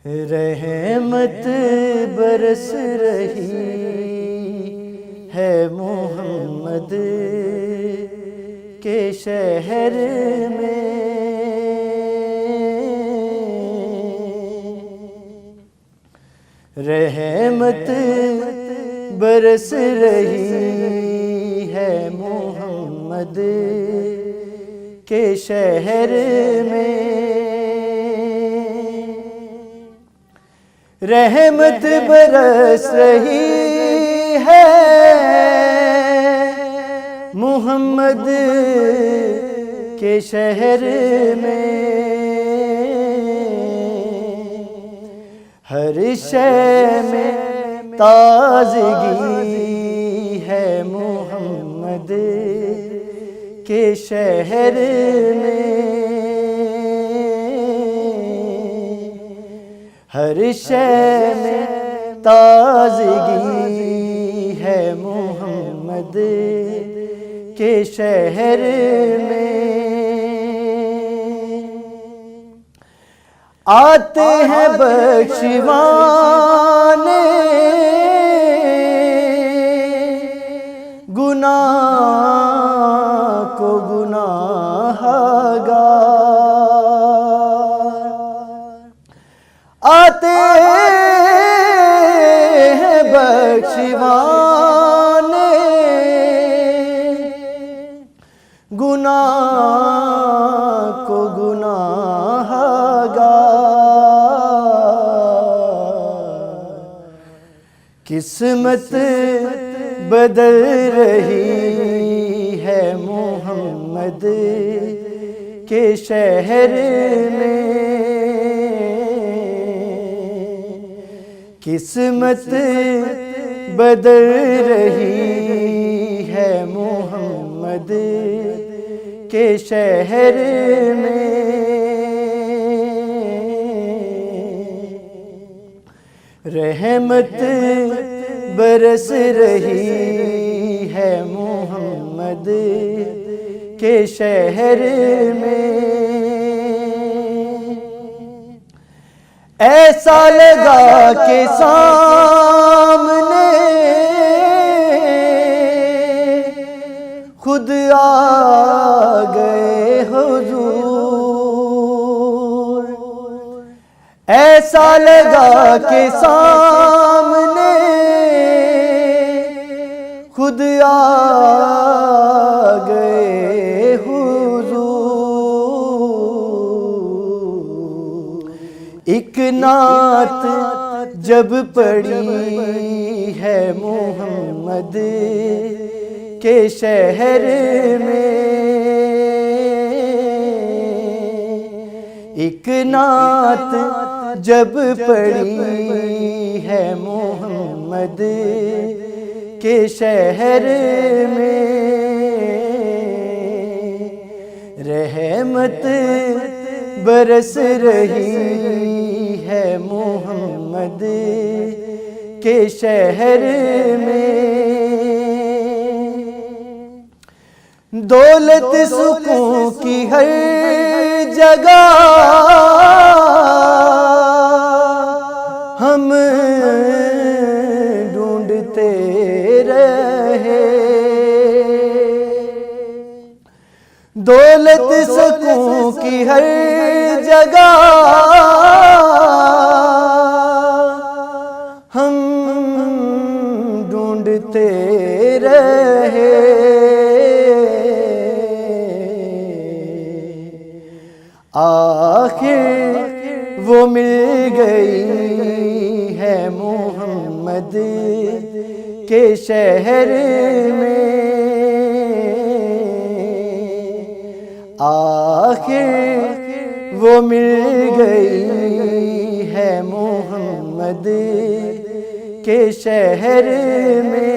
رحمت برس رہی ہے محمد کے شہر میں، رحمت برس رہی ہے محمد کے شہر میں، رحمت برس رہی ہے محمد کے شہر میں، ہر شے میں تازگی ہے محمد کے شہر میں، ہر شے میں تازگی ہے محمد کے شہر میں، آتے ہیں بخشوانے گناہ کو گناہ گار، آتے ہیں بخشوانے گناہ کو گناہ گار، قسمت بدل رہی ہے محمد کے شہر میں، قسمت بدل رہی ہے محمد کے شہر میں، رحمت برس رہی ہے محمد کے شہر میں، ایسا لگا کہ سامنے خود آ گئے حضور، ایسا لگا کہ سامنے خود آ گئے حضور، ایک نعت جب پڑھی ہے محمد کے شہر میں، ایک نعت جب پڑھی ہے محمد کے شہر میں، رحمت برس رہی ہے محمد کے شہر میں، دولت سکون کی ہر جگہ ہم ڈھونڈتے رہے، دولت سکون کی ہر جگہ ہم ڈھونڈتے رہے، آخر وہ مل گئی ہے محمد کے شہر میں، آخر وہ مل گئی ہے محمد کے شہر میں،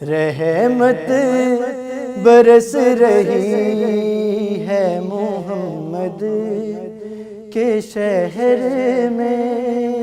رحمت برس رہی ہے محمد کے شہر میں۔